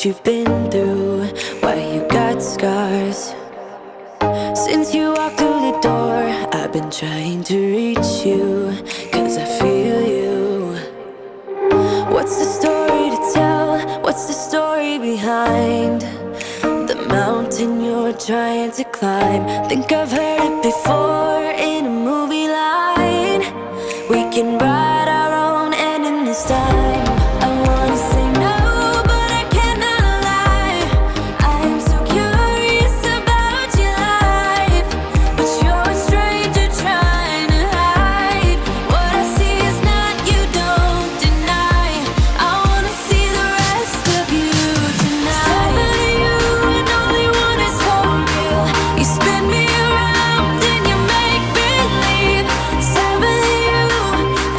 you've been through, why you got scars. Since you walked through the door, I've been trying to reach you, 'cause I feel you. What's the story to tell? What's the story behind the mountain you're trying to climb? Think I've heard it before in a movie line. We can write our own ending this time. I wanna say no, but I cannot lie. I am so curious about your life, but you're a stranger trying to hide. What I see is not, you don't deny. I wanna see the rest of you tonight. Some of you and only one is for real. You spin me around and you make believe. Some of you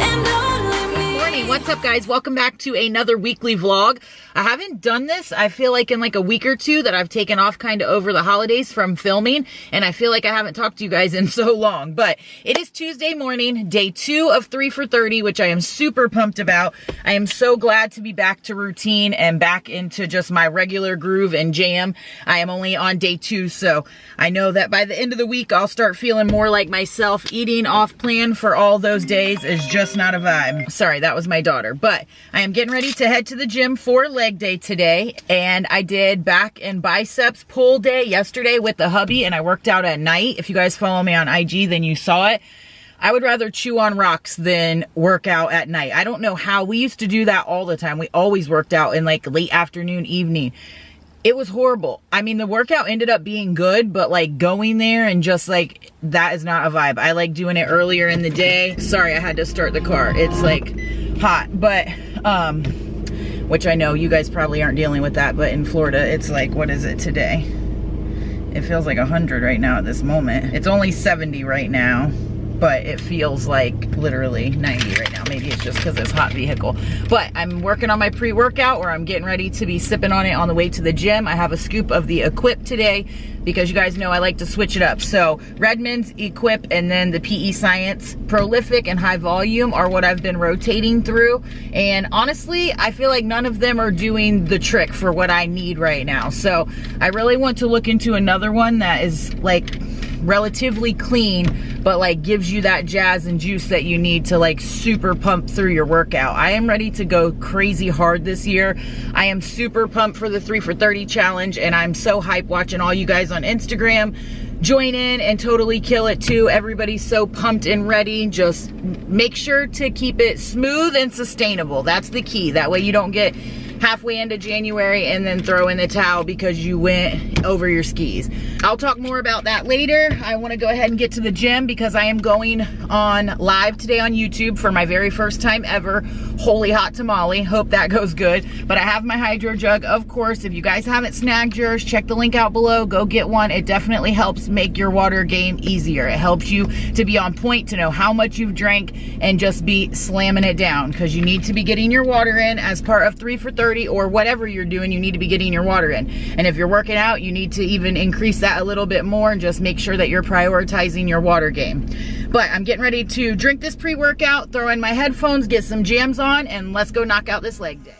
and only me. What's up, guys? Welcome back to another weekly vlog. I haven't done this, I feel like, in like a week or two, that I've taken off kind of over the holidays from filming, and I feel like I haven't talked to you guys in so long. But it is Tuesday morning, day 2 of 3 for 30, which I am super pumped about. I am so glad to be back to routine and back into just my regular groove and jam. I am only on day 2, so I know that by the end of the week, I'll start feeling more like myself. Eating off plan for all those days is just not a vibe. Sorry, that was my daughter. But I am getting ready to head to the gym for leg day today, and I did back and biceps pull day yesterday with the hubby, and I worked out at night. If you guys follow me on IG, then you saw it. I would rather chew on rocks than work out at night. I don't know how. We used to do that all the time. We always worked out in like late afternoon, evening. It was horrible. I mean, the workout ended up being good, but like going there and just like, that is not a vibe. I like doing it earlier in the day. Sorry, I had to start the car. It's like hot, but which I know you guys probably aren't dealing with that, but in Florida, it's like, what is it today? It feels like 100 right now at this moment. It's only 70 right now, but it feels like literally 90 right now. Maybe it's just because it's hot vehicle. But I'm working on my pre-workout, or I'm getting ready to be sipping on it on the way to the gym. I have a scoop of the Equip today, because you guys know I like to switch it up. So Redmonds, Equip, and then the PEScience Prolific and High Volume are what I've been rotating through. And honestly, I feel like none of them are doing the trick for what I need right now. So I really want to look into another one that is like relatively clean, but like gives you that jazz and juice that you need to like super pump through your workout. I am ready to go crazy hard this year. I am super pumped for the 3 for 30 challenge, and I'm so hyped watching all you guys on Instagram join in and totally kill it too. Everybody's so pumped and ready. Just make sure to keep it smooth and sustainable. That's the key. That way you don't get halfway into January and then throw in the towel because you went over your skis. I'll talk more about that later. I want to go ahead and get to the gym because I am going on live today on YouTube for my very first time ever. Holy hot tamale. Hope that goes good. But I have my hydro jug, of course. If you guys haven't snagged yours, check the link out below. Go get one. It definitely helps make your water game easier. It helps you to be on point, to know how much you've drank, and just be slamming it down, because you need to be getting your water in as part of 3 for 30, or whatever you're doing. You need to be getting your water in. And if you're working out, you need to even increase that a little bit more, and just make sure that you're prioritizing your water game. But I'm getting ready to drink this pre-workout, throw in my headphones, get some jams on, and let's go knock out this leg day.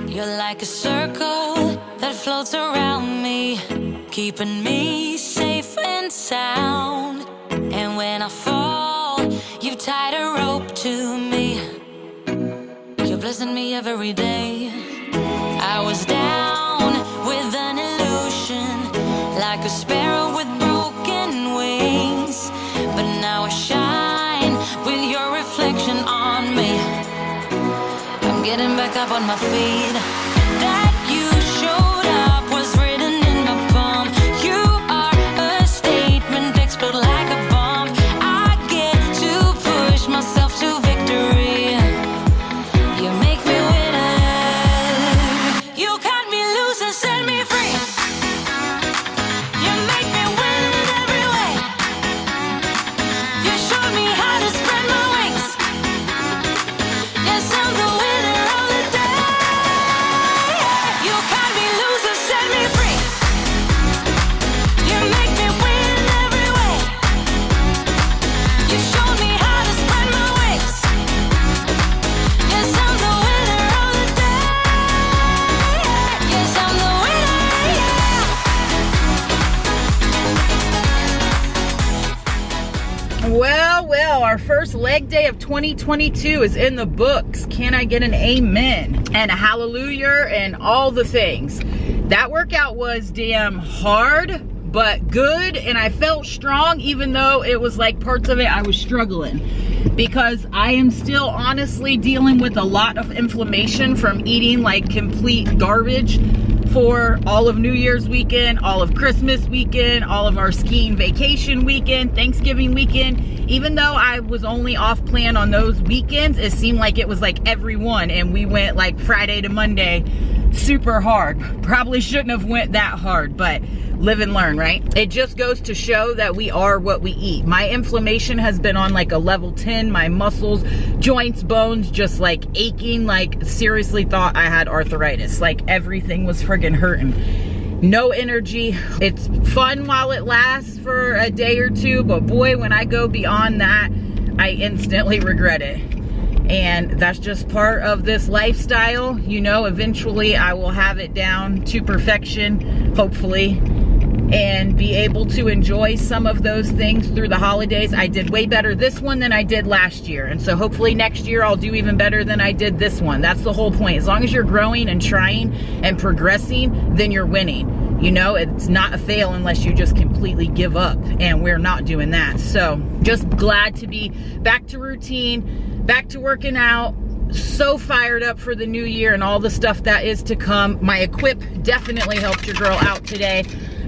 You're like a circle that floats around me, keeping me safe and sound. And when I fall, you've tied a rope to me. You're blessing me every day. I was down with an illusion, like a sparrow with broken wings, but now I shine with your reflection on me. I'm getting back up on my feet. That you showed up was written in my palm. You are a statement, explode like a bomb. I get to push myself to victory. You make me winner. You cut me loose and set me free. You make me win in every way. You showed me how to spread my wings. Yes, I'm the winner of the day. first leg day of 2022 is in the books. Can I get an amen and a hallelujah and all the things? That workout was damn hard, but good, and I felt strong, even though it was like parts of it I was struggling, because I am still honestly dealing with a lot of inflammation from eating like complete garbage for all of New Year's weekend, all of Christmas weekend, all of our skiing vacation weekend, Thanksgiving weekend. Even though I was only off plan on those weekends, it seemed like it was like every one, and we went like Friday to Monday super hard. Probably shouldn't have went that hard, but live and learn, right? It just goes to show that we are what we eat. My inflammation has been on like a level 10. My muscles, joints, bones, just like aching, like seriously thought I had arthritis. Like everything was friggin' hurting. No energy. It's fun while it lasts for a day or two, but boy, when I go beyond that, I instantly regret it. And that's just part of this lifestyle. You know, eventually I will have it down to perfection, hopefully, and be able to enjoy some of those things through the holidays. I did way better this one than I did last year. And so hopefully next year I'll do even better than I did this one. That's the whole point. As long as you're growing and trying and progressing, then you're winning. You know, it's not a fail unless you just completely give up, and we're not doing that. So just glad to be back to routine, back to working out. So fired up for the new year and all the stuff that is to come. My Equip definitely helped your girl out today,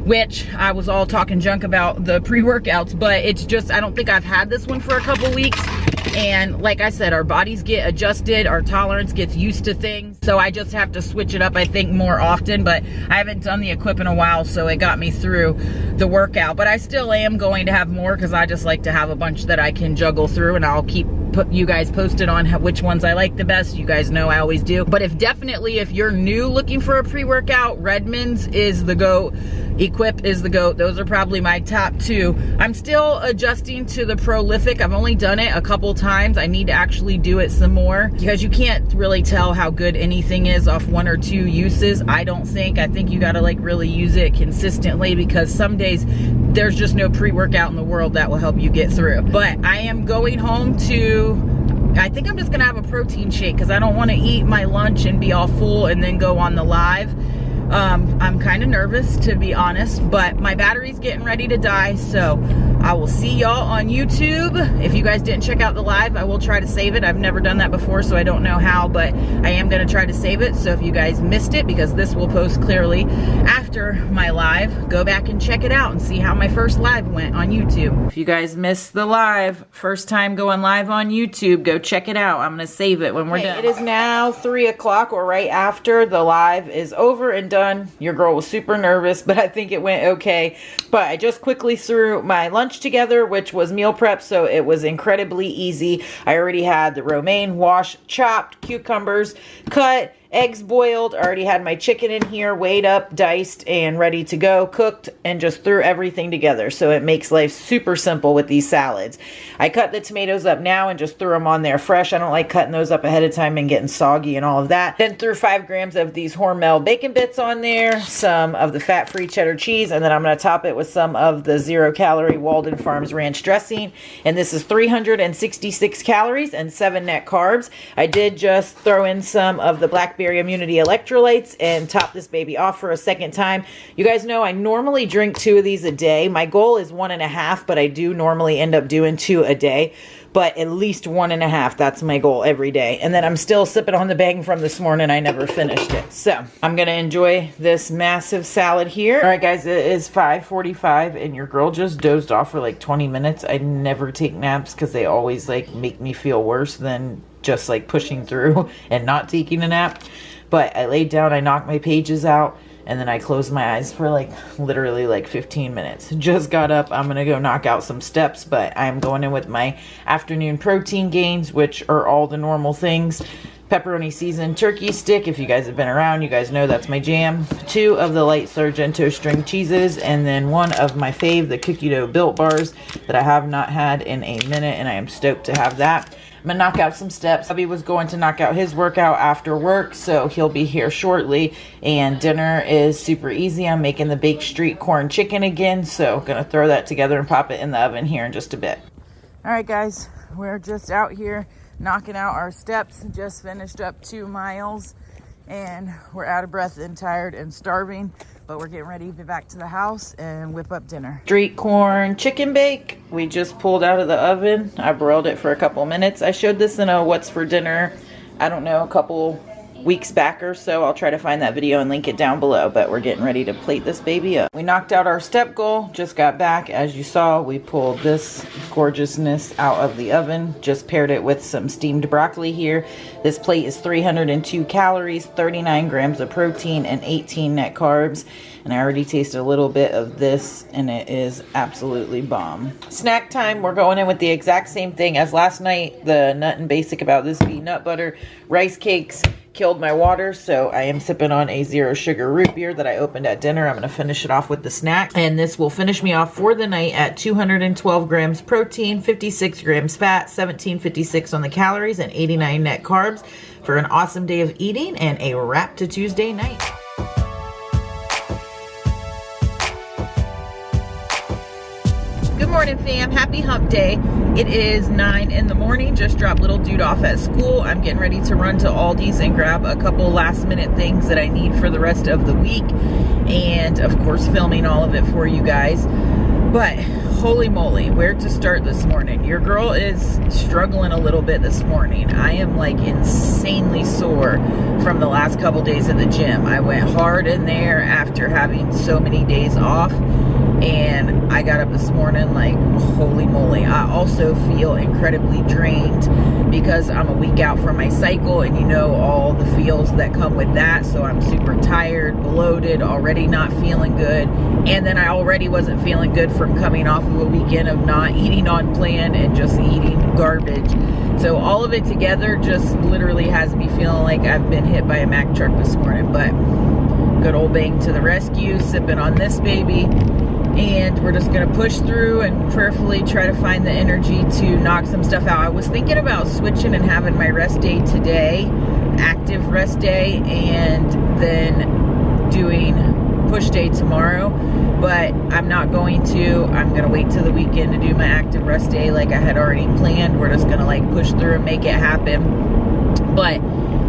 which I was all talking junk about the pre-workouts, but it's just, I don't think I've had this one for a couple weeks. And like I said, our bodies get adjusted, our tolerance gets used to things. So I just have to switch it up, I think, more often. But I haven't done the Equip in a while, so it got me through the workout. But I still am going to have more, because I just like to have a bunch that I can juggle through, and I'll keep put you guys posted on which ones I like the best. You guys know I always do. But if you're new looking for a pre-workout, Redmonds is the GOAT. Equip is the GOAT. Those are probably my top two. I'm still adjusting to the Prolific. I've only done it a couple times. I need to actually do it some more, because you can't really tell how good anything is off one or two uses. I don't think. I think you gotta like really use it consistently, because some days there's just no pre-workout in the world that will help you get through. But I am going home I think I'm just gonna have a protein shake, because I don't want to eat my lunch and be all full and then go on the live. I'm kind of nervous, to be honest, but my battery's getting ready to die, so I will see y'all on YouTube. If you guys didn't check out the live, I will try to save it. I've never done that before, so I don't know how, but I am going to try to save it. So if you guys missed it, because this will post clearly after my live, go back and check it out and see how my first live went on YouTube. If you guys missed the live, first time going live on YouTube, go check it out. I'm going to save it when we're done. It is now 3 o'clock, or right after the live is over and done. Your girl was super nervous, but I think it went okay. But I just quickly threw my lunch together, which was meal prep, so it was incredibly easy. I already had the romaine washed, chopped, cucumbers cut, eggs boiled. I already had my chicken in here, weighed up, diced, and ready to go, cooked, and just threw everything together. So it makes life super simple with these salads. I cut the tomatoes up now and just threw them on there fresh. I don't like cutting those up ahead of time and getting soggy and all of that. Then threw 5 grams of these Hormel bacon bits on there, some of the fat-free cheddar cheese, and then I'm going to top it with some of the 0-calorie Walden Farms ranch dressing. And this is 366 calories and 7 net carbs. I did just throw in some of the blackberry immunity electrolytes and top this baby off for a second time. You guys know I normally drink 2 of these a day. My goal is 1.5, but I do normally end up doing 2 a day. But at least 1.5, that's my goal every day. And then I'm still sipping on the bang from this morning. I never finished it. So I'm going to enjoy this massive salad here. All right, guys, it is 5:45 and your girl just dozed off for like 20 minutes. I never take naps because they always like make me feel worse than just like pushing through and not taking a nap. But I laid down, I knocked my pages out, and then I closed my eyes for like literally like 15 minutes. Just got up. I'm going to go knock out some steps, but I'm going in with my afternoon protein gains, which are all the normal things. Pepperoni seasoned turkey stick. If you guys have been around, you guys know that's my jam. 2 of the light Sargento string cheeses, and then 1 of my fave, the cookie dough built bars that I have not had in a minute, and I am stoked to have that. I'm gonna knock out some steps. Hubby was going to knock out his workout after work, so he'll be here shortly. And dinner is super easy. I'm making the baked street corn chicken again, so gonna throw that together and pop it in the oven here in just a bit. All right, guys, we're just out here knocking out our steps. Just finished up 2 miles and we're out of breath and tired and starving, but we're getting ready to get back to the house and whip up dinner. Street corn chicken bake. We just pulled out of the oven. I broiled it for a couple minutes. I showed this in a what's for dinner, I don't know, a couple weeks back or so. I'll try to find that video and link it down below, but we're getting ready to plate this baby up. We knocked out our step goal, just got back. As you saw, we pulled this gorgeousness out of the oven, just paired it with some steamed broccoli here. This plate is 302 calories, 39 grams of protein, and 18 net carbs. And I already tasted a little bit of this and it is absolutely bomb. Snack time, we're going in with the exact same thing as last night. The nut and basic about this be nut butter, rice cakes, killed my water, so I am sipping on a 0 sugar root beer that I opened at dinner. I'm going to finish it off with the snack, and this will finish me off for the night at 212 grams protein, 56 grams fat, 1756 on the calories, and 89 net carbs for an awesome day of eating and a wrap to Tuesday night. Good morning, fam. Happy hump day. It is 9 in the morning. Just dropped little dude off at school. I'm getting ready to run to Aldi's and grab a couple last minute things that I need for the rest of the week. And of course, filming all of it for you guys. But holy moly, where to start this morning? Your girl is struggling a little bit this morning. I am like insanely sore from the last couple days at the gym. I went hard in there after having so many days off. And I got up this morning like, holy moly. I also feel incredibly drained because I'm a week out from my cycle, and you know all the feels that come with that. So I'm super tired, bloated, already not feeling good. And then I already wasn't feeling good from coming off of a weekend of not eating on plan and just eating garbage. So all of it together just literally has me feeling like I've been hit by a Mack truck this morning. But good old bang to the rescue, sipping on this baby. And we're just going to push through and prayerfully try to find the energy to knock some stuff out. I was thinking about switching and having my rest day today, active rest day, and then doing push day tomorrow. But I'm not going to. I'm going to wait till the weekend to do my active rest day like I had already planned. We're just going to like push through and make it happen. But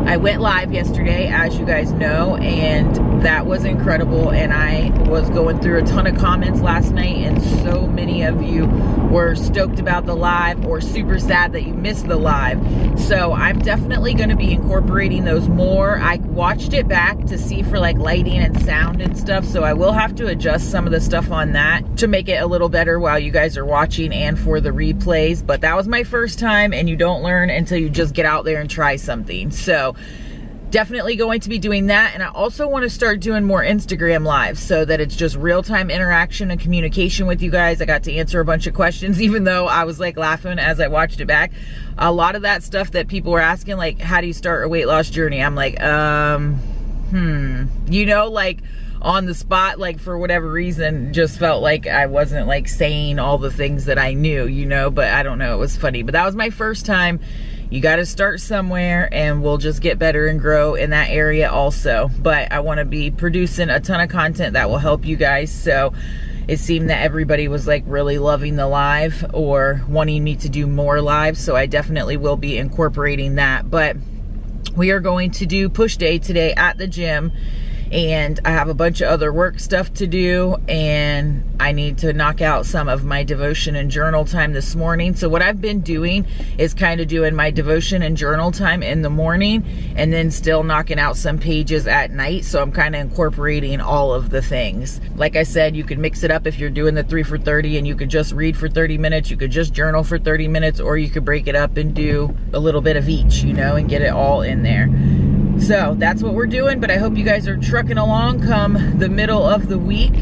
I went live yesterday, as you guys know, and that was incredible. And I was going through a ton of comments last night, and so many of you were stoked about the live or super sad that you missed the live. So I'm definitely going to be incorporating those more. I watched it back to see for like lighting and sound and stuff, so I will have to adjust some of the stuff on that to make it a little better while you guys are watching and for the replays. But that was my first time, and you don't learn until you just get out there and try something. So definitely going to be doing that. And I also want to start doing more Instagram lives so that it's just real-time interaction and communication with you guys. I got to answer a bunch of questions, even though I was like laughing as I watched it back. A lot of that stuff that people were asking, like, how do you start a weight loss journey? I'm like, you know, like on the spot, like for whatever reason, just felt like I wasn't like saying all the things that I knew, you know, but I don't know, it was funny. But that was my first time. You got to start somewhere, and we'll just get better and grow in that area also. But I want to be producing a ton of content that will help you guys. So it seemed that everybody was like really loving the live or wanting me to do more lives. So I definitely will be incorporating that. But we are going to do push day today at the gym. And I have a bunch of other work stuff to do, and I need to knock out some of my devotion and journal time this morning. So what I've been doing is kind of doing my devotion and journal time in the morning and then still knocking out some pages at night. So I'm kind of incorporating all of the things. Like I said, you could mix it up if you're doing the 3 for 30, and you could just read for 30 minutes. You could just journal for 30 minutes, or you could break it up and do a little bit of each, you know, and get it all in there. So that's what we're doing, but I hope you guys are trucking along come the middle of the week.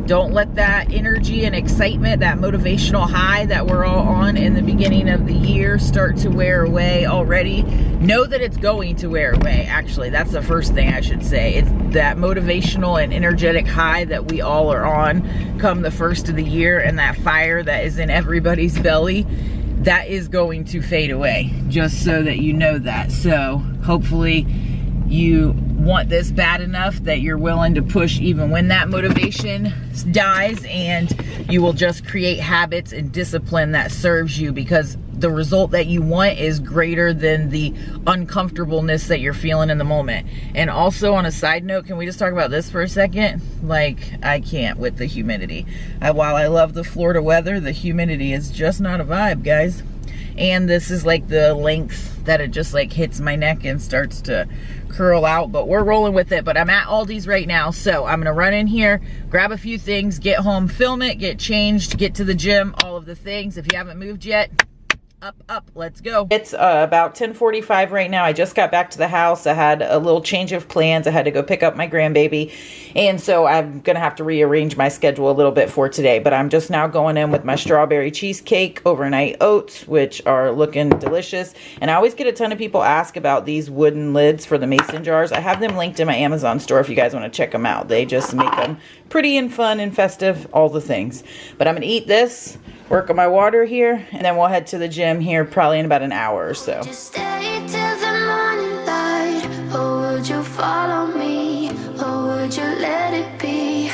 Don't let that energy and excitement, that motivational high that we're all on in the beginning of the year start to wear away already. Know that it's going to wear away. Actually, that's the first thing I should say. It's that motivational and energetic high that we all are on come the first of the year, and that fire that is in everybody's belly, that is going to fade away, just so that you know that. So hopefully you want this bad enough that you're willing to push even when that motivation dies, and you will just create habits and discipline that serves you, because the result that you want is greater than the uncomfortableness that you're feeling in the moment. And also, on a side note, can we just talk about this for a second? Like, I can't with the humidity. While I love the Florida weather, the humidity is just not a vibe, guys. And this is like the length that it just like hits my neck and starts to curl out, but we're rolling with it. But I'm at Aldi's right now, so I'm gonna run in here, grab a few things, get home, film it, get changed, get to the gym, all of the things. If you haven't moved yet, up, let's go. It's about 10:45 right now. I just got back to the house. I had a little change of plans. I had to go pick up my grandbaby, and so I'm gonna have to rearrange my schedule a little bit for today. But I'm just now going in with my strawberry cheesecake, overnight oats, which are looking delicious. And I always get a ton of people ask about these wooden lids for the mason jars. I have them linked in my Amazon store if you guys want to check them out. They just make them pretty and fun and festive, all the things. But I'm gonna eat this, work on my water here, and then we'll head to the gym here probably in about an hour or so. Just stay till the morning light, or would you follow me, or would you let it be?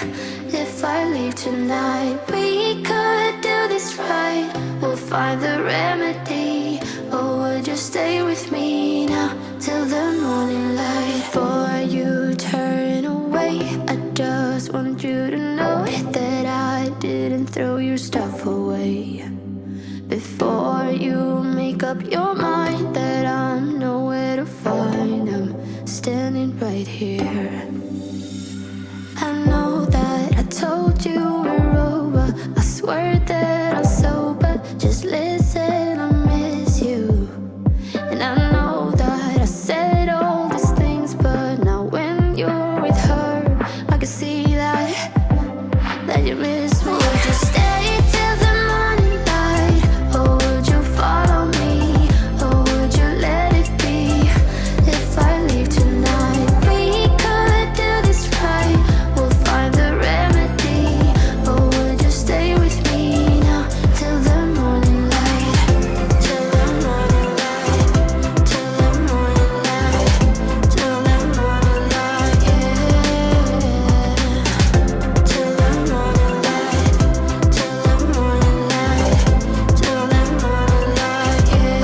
If I leave tonight, we could do this right, we'll find the remedy, or would you stay with me now till the morning light? Before you turn away, I just want you to know that I didn't throw your stuff away. Before you make up your mind that I'm nowhere to find, I'm standing right here. I know that I told you we're over, I swear that I'm sober, just listen, I miss you. And I know that I said all these things, but now when you're with her, I can see that you miss me. Would you stay till the morning light, or would you follow me, or would you let it be? If I leave tonight, we could do this right, we'll find the remedy, or would you stay with me now till the morning light? Till the morning light, till the morning light, till the morning light, yeah. Till the morning light, till the morning light, till the morning light, yeah.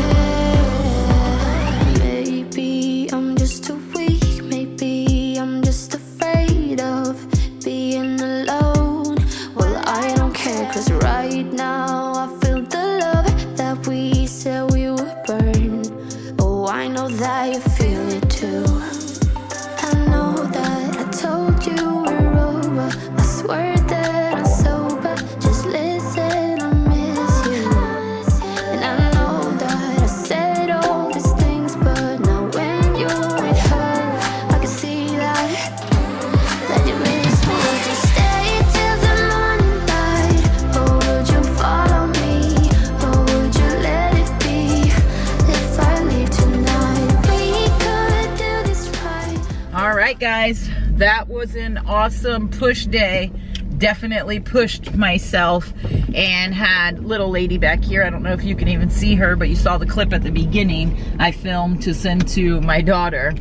Maybe I'm just too weak, maybe I'm just afraid of being alone. Well, I don't care, 'cause right now I feel the love that we said we would burn. Oh, I know that you feel it too. I know that I told you we're over, I swear that I'm sober, just listen, I miss you. And I know that I said all these things, but now when you're with her, I can see that you miss me. Would you stay till the morning light, or would you follow me, or would you let it be? If I leave tonight, we could do this right. All right, guys, that was an awesome push day. Definitely pushed myself and had little lady back here. I don't know if you can even see her, but you saw the clip at the beginning I filmed to send to my daughter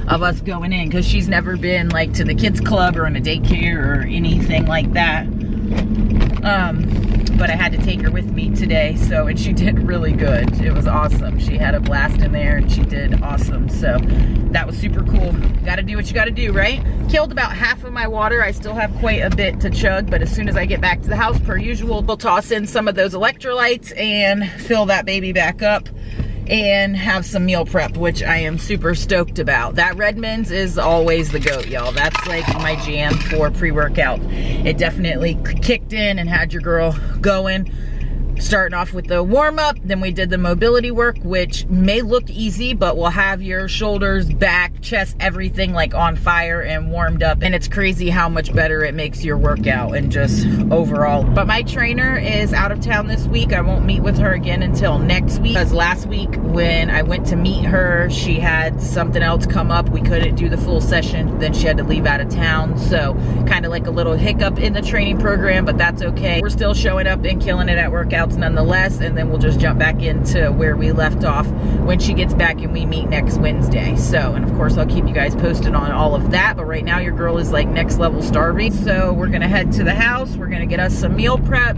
of us going in, because she's never been like to the kids club or in a daycare or anything like that. But I had to take her with me today, so, and she did really good. It was awesome. She had a blast in there and she did awesome. So that was super cool. Gotta do what you gotta do, right? Killed about half of my water. I still have quite a bit to chug, but as soon as I get back to the house, per usual, we'll toss in some of those electrolytes and fill that baby back up and have some meal prep, which I am super stoked about. That Redmonds is always the GOAT, y'all. That's like my jam for pre-workout. It definitely kicked in and had your girl going. Starting off with the warm-up, then we did the mobility work, which may look easy, but will have your shoulders, back, chest, everything like on fire and warmed up. And it's crazy how much better it makes your workout and just overall. But my trainer is out of town this week. I won't meet with her again until next week, because last week when I went to meet her, she had something else come up. We couldn't do the full session. Then she had to leave out of town. So kind of like a little hiccup in the training program, but that's okay. We're still showing up and killing it at workouts nonetheless, and then we'll just jump back into where we left off when she gets back and we meet next Wednesday. So, and of course I'll keep you guys posted on all of that, but right now your girl is like next level starving. So we're gonna head to the house, we're gonna get us some meal prep,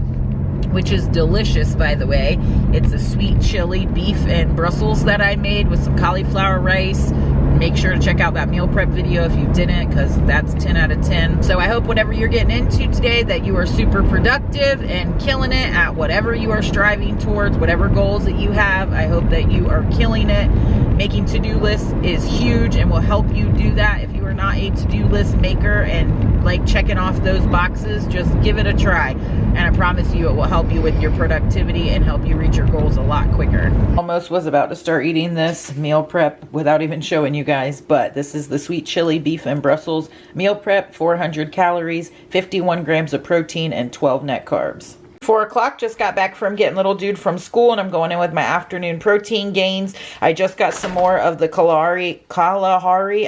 which is delicious, by the way. It's a sweet chili beef and Brussels that I made with some cauliflower rice. Make sure to check out that meal prep video if you didn't, because that's 10 out of 10. So I hope whatever you're getting into today, that you are super productive and killing it at whatever you are striving towards, whatever goals that you have. I hope that you are killing it. Making to-do lists is huge and will help you do that. If you are not a to-do list maker and like checking off those boxes, just give it a try. And I promise you it will help you with your productivity and help you reach your goals a lot quicker. Almost was about to start eating this meal prep without even showing you guys, but this is the sweet chili beef and Brussels meal prep, 400 calories, 51 grams of protein, and 12 net carbs. 4 o'clock, just got back from getting little dude from school, and I'm going in with my afternoon protein gains. I just got some more of the Kalahari,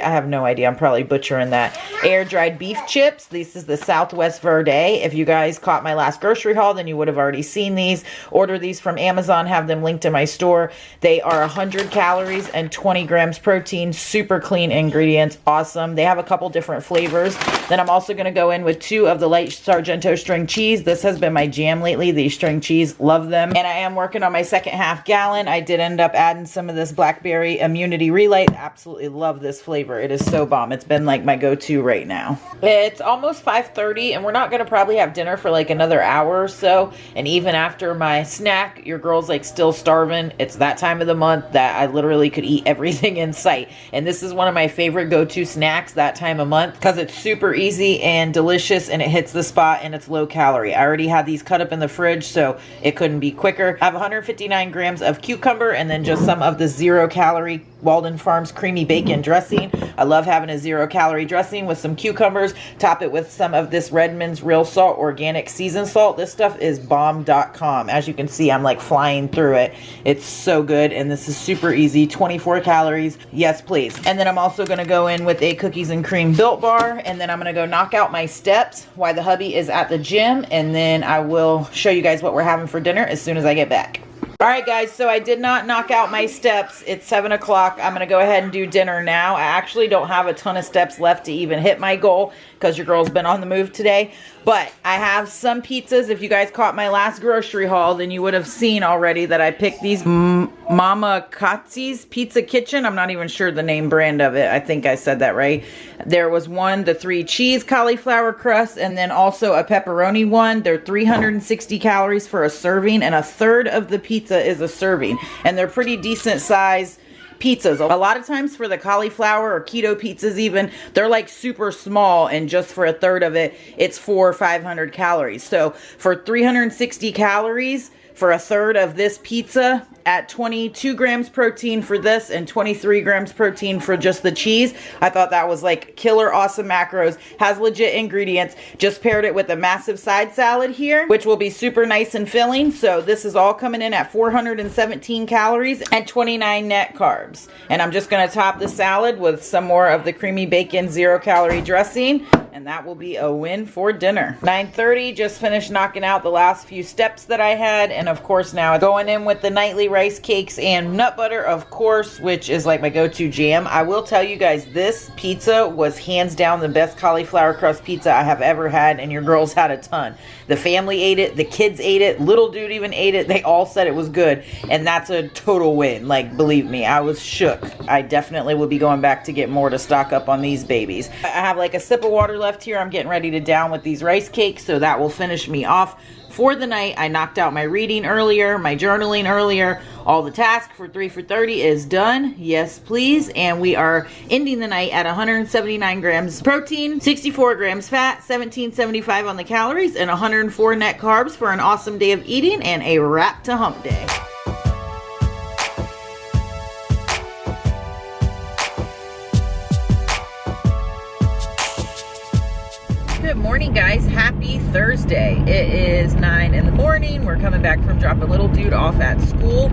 I have no idea, I'm probably butchering that, air dried beef chips. This is the Southwest Verde. If you guys caught my last grocery haul, then you would have already seen these. Order these from Amazon, have them linked in my store. They are 100 calories and 20 grams protein, super clean ingredients, awesome. They have a couple different flavors. Then I'm also going to go in with 2 of the light Sargento string cheese. This has been my jam lately, these string cheese, love them. And I am working on my second half gallon. I did end up adding some of this blackberry immunity relight. Absolutely love this flavor. It is so bomb. It's been like my go-to right now. It's almost 5:30 and we're not going to probably have dinner for like another hour or so. And even after my snack, your girl's like still starving. It's that time of the month that I literally could eat everything in sight. And this is one of my favorite go-to snacks that time of month because it's super easy and delicious and it hits the spot and it's low calorie. I already had these cut up in the fridge, so it couldn't be quicker. I have 159 grams of cucumber and then just some of the 0-calorie Walden Farms creamy bacon dressing. I love having a 0-calorie dressing with some cucumbers. Top it with some of this Redmonds real salt, organic seasoned salt. This stuff is bomb.com. As you can see, I'm like flying through it. It's so good, and this is super easy. 24 calories. Yes, please. And then I'm also going to go in with a cookies and cream Built Bar, and then I'm going to go knock out my steps while the hubby is at the gym, and then I will show you guys what we're having for dinner as soon as I get back. Alright guys, so I did not knock out my steps. It's 7 o'clock. I'm going to go ahead and do dinner now. I actually don't have a ton of steps left to even hit my goal because your girl's been on the move today. But I have some pizzas. If you guys caught my last grocery haul, then you would have seen already that I picked these Mama Katzi's Pizza Kitchen. I'm not even sure the name brand of it. I think I said that right. There was one, the 3 cheese cauliflower crust, and then also a pepperoni one. They're 360 calories for a serving, and a third of the pizza is a serving. And they're pretty decent size pizzas. A lot of times for the cauliflower or keto pizzas even, they're like super small, and just for a third of it, it's 400 or 500 calories. So for 360 calories for a third of this pizza, at 22 grams protein for this and 23 grams protein for just the cheese, I thought that was like killer awesome macros. Has legit ingredients. Just paired it with a massive side salad here, which will be super nice and filling. So this is all coming in at 417 calories and 29 net carbs. And I'm just going to top the salad with some more of the creamy bacon 0-calorie dressing, and that will be a win for dinner. 9:30, just finished knocking out the last few steps that I had, and of course now going in with the nightly rice cakes and nut butter, of course, which is like my go-to jam. I will tell you guys, this pizza was hands down the best cauliflower crust pizza I have ever had, and your girls had a ton. The family ate it, the kids ate it, little dude even ate it. They all said it was good, and that's a total win. Like, believe me, I was shook. I definitely will be going back to get more to stock up on these babies. I have like a sip of water left here. I'm getting ready to down with these rice cakes, so that will finish me off for the night. I knocked out my reading earlier, my journaling earlier. All the task for 3 for 30 is done. Yes, please. And we are ending the night at 179 grams protein, 64 grams fat, 1775 on the calories, and 104 net carbs for an awesome day of eating and a wrap to hump day. Good morning, guys. Happy Thursday. It is 9 in the morning. We're coming back from dropping little dude off at school,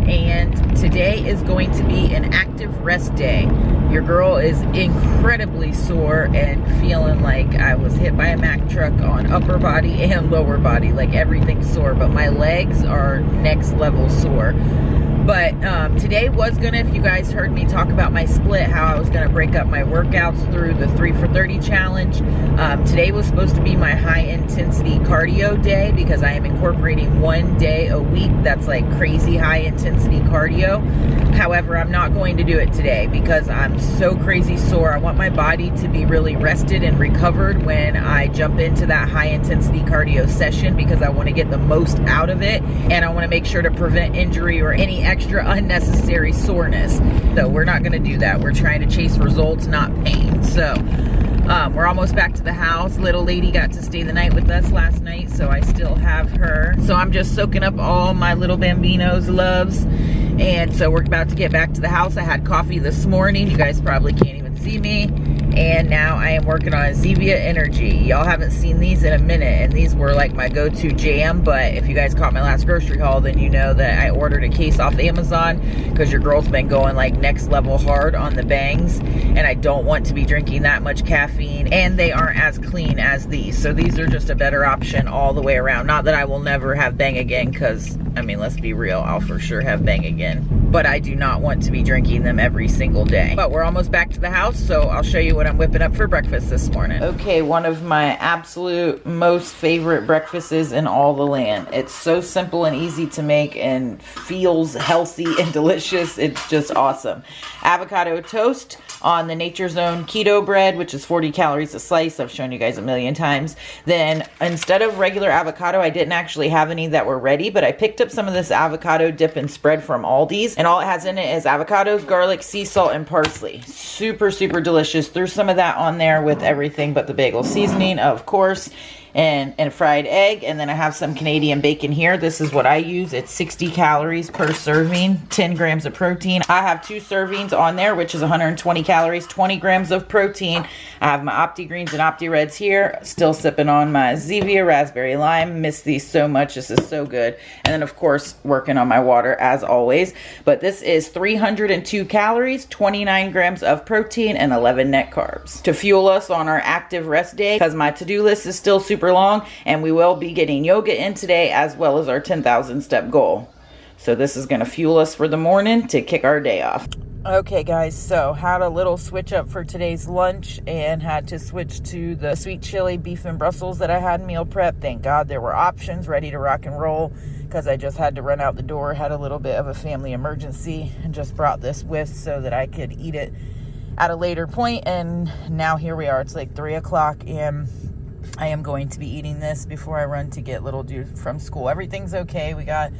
and today is going to be an active rest day. Your girl is incredibly sore and feeling like I was hit by a Mack truck on upper body and lower body, like everything's sore, but my legs are next level sore. But today was gonna, if you guys heard me talk about my split, how I was gonna break up my workouts through the 3 for 30 challenge. Today was supposed to be my high intensity cardio day because I am incorporating 1 day a week that's like crazy high intensity cardio. However, I'm not going to do it today because I'm so crazy sore. I want my body to be really rested and recovered when I jump into that high intensity cardio session, because I want to get the most out of it, and I want to make sure to prevent injury or any extra unnecessary soreness. So we're not going to do that. We're trying to chase results, not pain. So we're almost back to the house. Little lady got to stay the night with us last night, so I still have her. So I'm just soaking up all my little Bambino's loves. And so we're about to get back to the house. I had coffee this morning. You guys probably can't even see me. And now I am working on Zevia Energy. Y'all haven't seen these in a minute, and these were like my go-to jam. But if you guys caught my last grocery haul, then you know that I ordered a case off Amazon because your girl's been going like next level hard on the bangs, and I don't want to be drinking that much caffeine, and they aren't as clean as these. So these are just a better option all the way around. Not that I will never have bang again, because I mean, let's be real, I'll for sure have bang again, but I do not want to be drinking them every single day. But we're almost back to the house, so I'll show you what I'm whipping up for breakfast this morning. Okay, one of my absolute most favorite breakfasts in all the land. It's so simple and easy to make and feels healthy and delicious. It's just awesome. Avocado toast on the Nature's Own keto bread, which is 40 calories a slice. I've shown you guys a million times. Then instead of regular avocado, I didn't actually have any that were ready, but I picked up some of this avocado dip and spread from Aldi's, and all it has in it is avocados, garlic, sea salt, and parsley. Super, super delicious. Threw some of that on there with everything but the bagel seasoning, of course, and fried egg. And then I have some Canadian bacon here. This is what I use. It's 60 calories per serving, 10 grams of protein. I have 2 servings on there, which is 120 calories, 20 grams of protein. I have my Opti Greens and Opti Reds here. Still sipping on my Zevia Raspberry Lime. Miss these so much. This is so good. And then, of course, working on my water as always. But this is 302 calories, 29 grams of protein, and 11 net carbs to fuel us on our active rest day, because my to-do list is still super long, and we will be getting yoga in today as well as our 10,000 step goal. So this is going to fuel us for the morning to kick our day off. Okay guys, so had a little switch up for today's lunch and had to switch to the sweet chili beef and Brussels that I had meal prep. Thank God there were options, ready to rock and roll, because I just had to run out the door, had a little bit of a family emergency, and just brought this with so that I could eat it at a later point. And now here we are. It's like 3 o'clock, and I am going to be eating this before I run to get little dude from school. Everything's okay. We got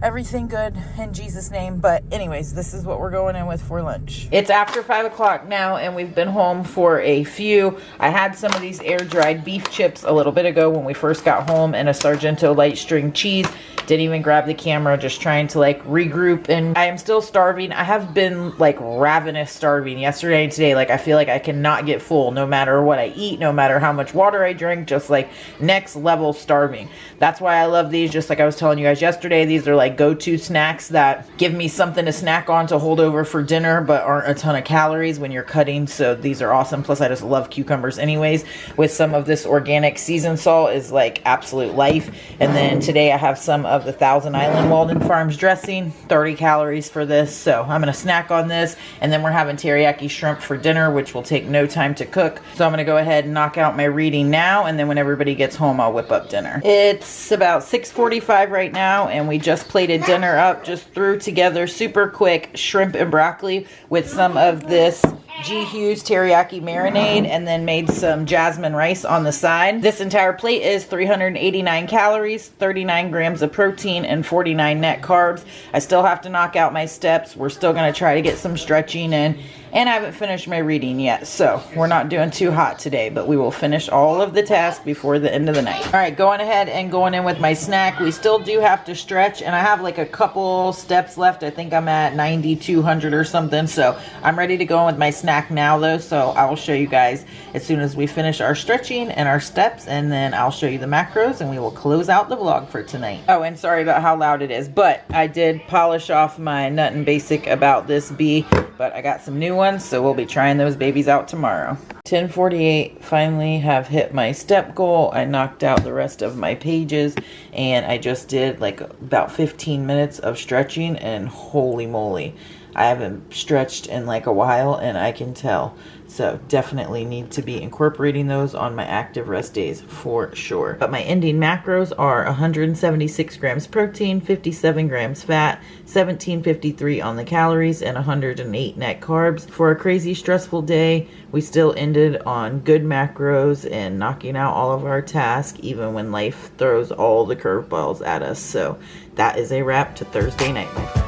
everything good in Jesus' name. But anyways, this is what we're going in with for lunch. It's after 5 o'clock now, and we've been home for a few. I had some of these air-dried beef chips a little bit ago when we first got home, and a Sargento light string cheese. Didn't even grab the camera, just trying to like regroup. And I am still starving. I have been like ravenous starving yesterday and today. Like I feel like I cannot get full no matter what I eat, no matter how much water I drink, just like next level starving. That's why I love these. Just like I was telling you guys yesterday, these are like go-to snacks that give me something to snack on to hold over for dinner, but aren't a ton of calories when you're cutting. So these are awesome. Plus I just love cucumbers anyways. With some of this organic seasoned salt is like absolute life. And then today I have some of the Thousand Island Walden Farms dressing, 30 calories for this. So I'm going to snack on this, and then we're having teriyaki shrimp for dinner, which will take no time to cook. So I'm going to go ahead and knock out my reading now, and then when everybody gets home, I'll whip up dinner. It's about 6:45 right now, and we just plated dinner up. Just threw together super quick shrimp and broccoli with some of this G. Hughes teriyaki marinade, and then made some jasmine rice on the side. This entire plate is 389 calories, 39 grams of protein, and 49 net carbs. I still have to knock out my steps. We're still going to try to get some stretching in, and I haven't finished my reading yet, so we're not doing too hot today, but we will finish all of the tasks before the end of the night. All right, going ahead and going in with my snack. We still do have to stretch, and I have like a couple steps left. I think I'm at 90, 200 or something, so I'm ready to go in with my snack now though, so I will show you guys as soon as we finish our stretching and our steps, and then I'll show you the macros, and we will close out the vlog for tonight. Oh, and sorry about how loud it is, but I did polish off my Nut and Basic About This bee, but I got some new ones, so we'll be trying those babies out tomorrow. 10:48, finally have hit my step goal. I knocked out the rest of my pages, and I just did like about 15 minutes of stretching, and holy moly, I haven't stretched in like a while, and I can tell. So definitely need to be incorporating those on my active rest days for sure. But my ending macros are 176 grams protein, 57 grams fat, 1753 on the calories, and 108 net carbs. For a crazy stressful day, we still ended on good macros and knocking out all of our tasks, even when life throws all the curveballs at us. So that is a wrap to Thursday night, my friend.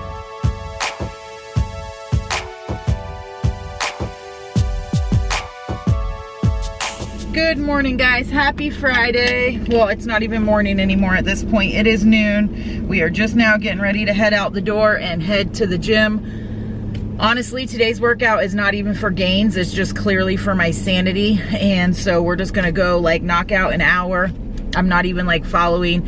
Good morning, guys. Happy Friday. Well, it's not even morning anymore at this point. It is noon. We are just now getting ready to head out the door and head to the gym. Honestly, today's workout is not even for gains. It's just clearly for my sanity. And so we're just gonna go like knock out an hour. I'm not even like following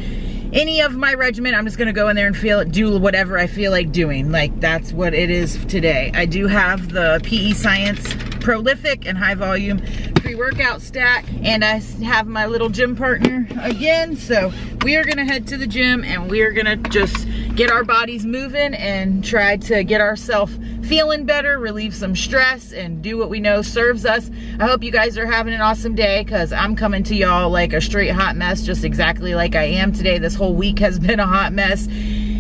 any of my regimen. I'm just gonna go in there and do whatever I feel like doing. Like, that's what it is today. I do have the PEScience prolific and high volume pre-workout stack, and I have my little gym partner again. So we are gonna head to the gym, and we are gonna just get our bodies moving and try to get ourselves feeling better, relieve some stress, and do what we know serves us. I hope you guys are having an awesome day, because I'm coming to y'all like a straight hot mess, just exactly like I am today. This whole week has been a hot mess,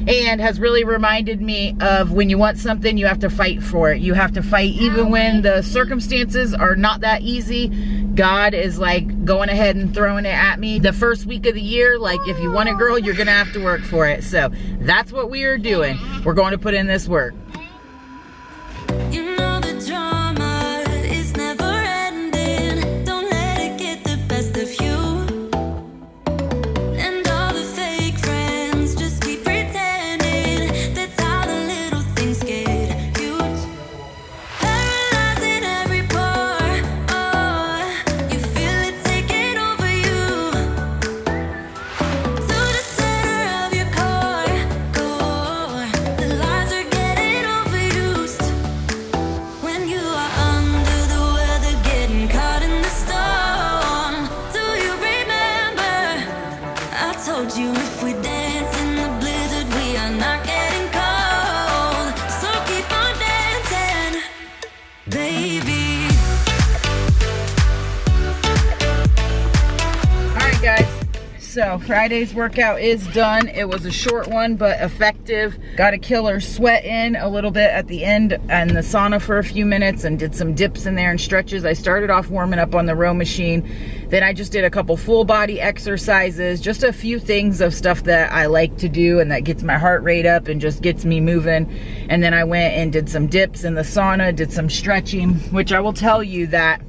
and has really reminded me of when you want something, you have to fight for it. You have to fight even when the circumstances are not that easy. God is like going ahead and throwing it at me. The first week of the year, like, if you want it, girl, you're gonna have to work for it. So that's what we are doing. We're going to put in this work. You know the drama is never ending. Don't let it get the best of you. And all the fake friends just keep pretending. That's how the little things get huge. Paralyzing every pore. Oh, you feel it taking over you. To the center of your core. The lies are getting overused. When you are under the weather, getting caught in the storm. Do you remember? I told you if we dance in the blizzard, we are not getting cold. So keep on dancing, baby. All right, guys. So Friday's workout is done. It was a short one, but effective. Got a killer sweat in a little bit at the end and the sauna for a few minutes, and did some dips in there and stretches. I started off warming up on the row machine. Then I just did a couple full body exercises, just a few things of stuff that I like to do and that gets my heart rate up and just gets me moving. And then I went and did some dips in the sauna, did some stretching, which I will tell you that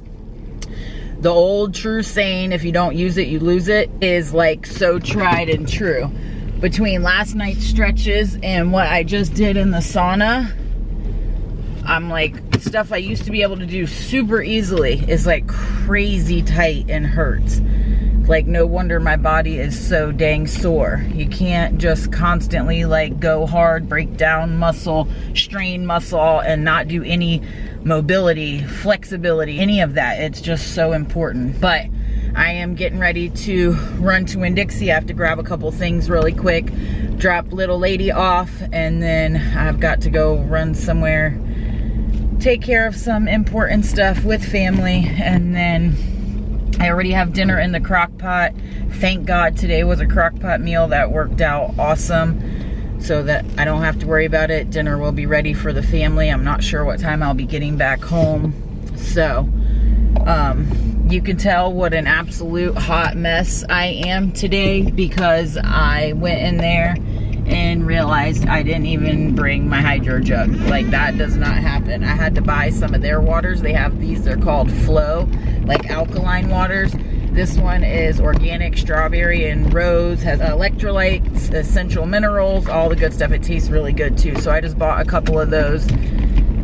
the old true saying, if you don't use it, you lose it, is like so tried and true. Between last night's stretches and what I just did in the sauna, I'm like, stuff I used to be able to do super easily is like crazy tight and hurts. Like, no wonder my body is so dang sore. You can't just constantly like go hard, break down muscle, strain muscle, and not do any mobility, flexibility, any of that. It's just so important. But I am getting ready to run to Winn-Dixie. I have to grab a couple things really quick, drop little lady off, and then I've got to go run somewhere, take care of some important stuff with family, and then I already have dinner in the crock pot. Thank God today was a crock pot meal. That worked out awesome, so that I don't have to worry about it. Dinner will be ready for the family. I'm not sure what time I'll be getting back home. So you can tell what an absolute hot mess I am today, because I went in there and realized I didn't even bring my hydro jug. Like, that does not happen. I had to buy some of their waters. They have these, they're called Flow, like alkaline waters. This one is organic strawberry and rose, has electrolytes, essential minerals, all the good stuff. It tastes really good too. So I just bought a couple of those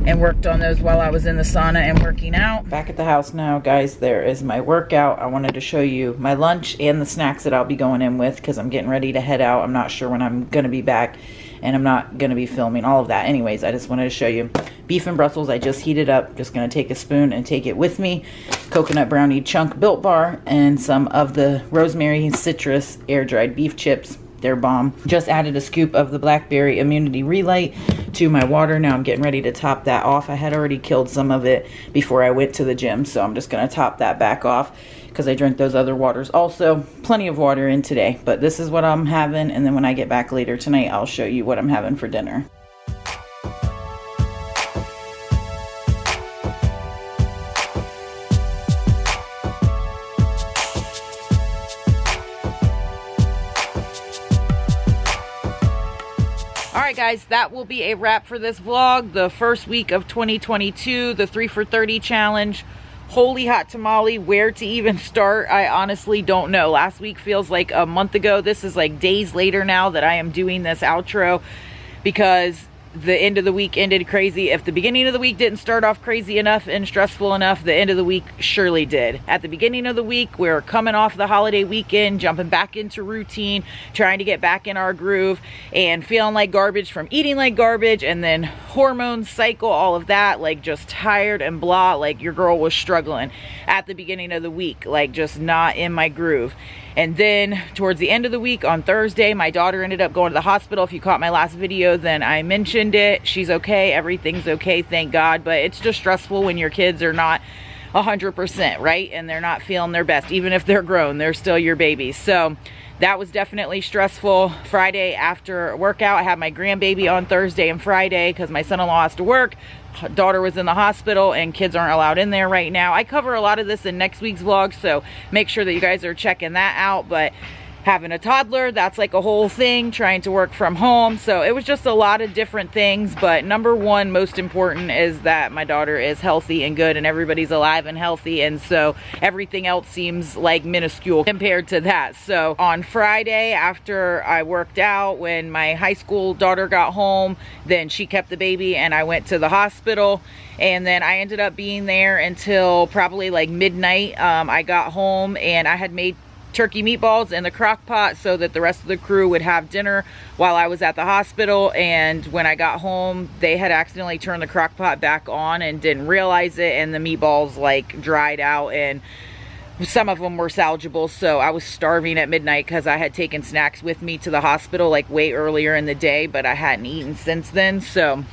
and worked on those while I was in the sauna and working out. Back at the house now, guys. There is my workout. I wanted to show you my lunch and the snacks that I'll be going in with, because I'm getting ready to head out. I'm not sure when I'm going to be back, and I'm not going to be filming all of that. Anyways, I just wanted to show you. beef and Brussels I just heated up. Just gonna take a spoon and take it with me. Coconut brownie chunk Built Bar, and some of the rosemary citrus air dried beef chips. They're bomb. Just added a scoop of the blackberry immunity relight to my water. Now I'm getting ready to top that off. I had already killed some of it before I went to the gym, so I'm just gonna top that back off because I drank those other waters also. Plenty of water in today, but this is what I'm having, and then when I get back later tonight, I'll show you what I'm having for dinner. Alright guys, that will be a wrap for this vlog. The first week of 2022, the 3 for 30 challenge. Holy hot tamale, where to even start, I honestly don't know. Last week feels like a month ago. This is like days later now that I am doing this outro, because the end of the week ended crazy. If the beginning of the week didn't start off crazy enough and stressful enough, the end of the week surely did. At the beginning of the week, we're coming off the holiday weekend, jumping back into routine, trying to get back in our groove, and feeling like garbage from eating like garbage, and then hormones, cycle, all of that, like just tired and blah. Like your girl was struggling at the beginning of the week, like just not in my groove. And then towards the end of the week on Thursday, my daughter ended up going to the hospital. If you caught my last video, then I mentioned it. She's okay. Everything's okay, thank God. But it's just stressful when your kids are not 100%, right? And they're not feeling their best. Even if they're grown, they're still your babies. So that was definitely stressful. Friday after workout, I had my grandbaby on Thursday and Friday because my son-in-law has to work. Daughter was in the hospital and kids aren't allowed in there right now. I cover a lot of this in next week's vlog, so make sure that you guys are checking that out. But having a toddler, that's like a whole thing, trying to work from home. So it was just a lot of different things. But number one, most important, is that my daughter is healthy and good and everybody's alive and healthy. And so everything else seems like minuscule compared to that. So on Friday, after I worked out, when my high school daughter got home, then she kept the baby and I went to the hospital. And then I ended up being there until probably like midnight. I got home and I had made turkey meatballs in the crock pot so that the rest of the crew would have dinner while I was at the hospital. And when I got home, they had accidentally turned the crock pot back on and didn't realize it, and the meatballs like dried out, and some of them were salvageable. So I was starving at midnight because I had taken snacks with me to the hospital like way earlier in the day, but I hadn't eaten since then. So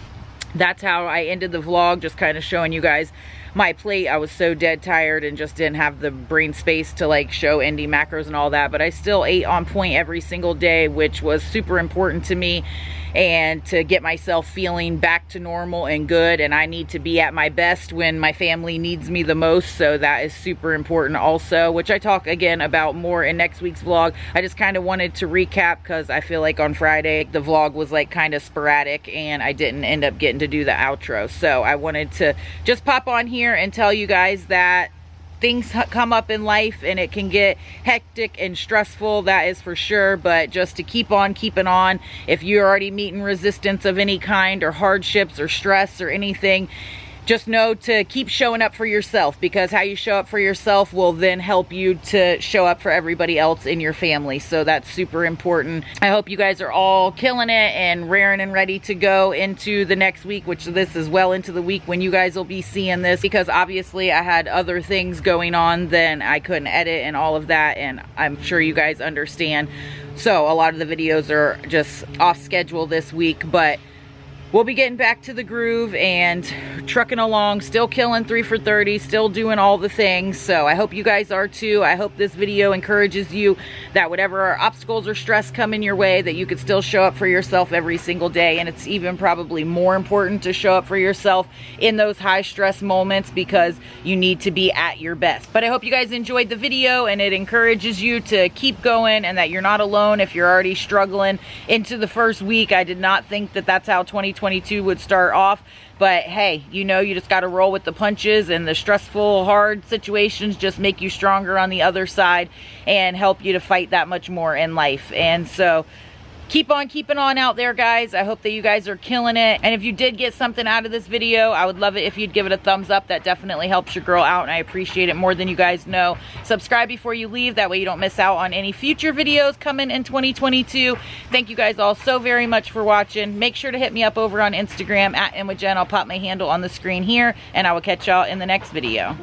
that's how I ended the vlog, just kind of showing you guys my plate. I was so dead tired and just didn't have the brain space to like show ending macros and all that, but I still ate on point every single day, which was super important to me, and to get myself feeling back to normal and good. And I need to be at my best when my family needs me the most, so that is super important also, which I talk again about more in next week's vlog. I just kind of wanted to recap because I feel like on Friday the vlog was like kind of sporadic and I didn't end up getting to do the outro. So I wanted to just pop on here and tell you guys that things come up in life and it can get hectic and stressful, that is for sure, but just to keep on keeping on. If you're already meeting resistance of any kind, or hardships or stress or anything, just know to keep showing up for yourself, because how you show up for yourself will then help you to show up for everybody else in your family. So that's super important. I hope you guys are all killing it and raring and ready to go into the next week, which this is well into the week when you guys will be seeing this, because obviously I had other things going on, then I couldn't edit and all of that, and I'm sure you guys understand. So a lot of the videos are just off schedule this week, but we'll be getting back to the groove and trucking along, still killing 3 for 30, still doing all the things. So I hope you guys are too. I hope this video encourages you that whatever obstacles or stress come in your way, that you could still show up for yourself every single day. And it's even probably more important to show up for yourself in those high stress moments, because you need to be at your best. But I hope you guys enjoyed the video and it encourages you to keep going, and that you're not alone if you're already struggling into the first week. I did not think that that's how 2022 would start off, but hey, you know, you just got to roll with the punches, and the stressful, hard situations just make you stronger on the other side and help you to fight that much more in life. And so keep on keeping on out there, guys. I hope that you guys are killing it. And if you did get something out of this video, I would love it if you'd give it a thumbs up. That definitely helps your girl out, and I appreciate it more than you guys know. Subscribe before you leave. That way you don't miss out on any future videos coming in 2022. Thank you guys all so very much for watching. Make sure to hit me up over on Instagram at InWithJen. I'll pop my handle on the screen here, and I will catch y'all in the next video.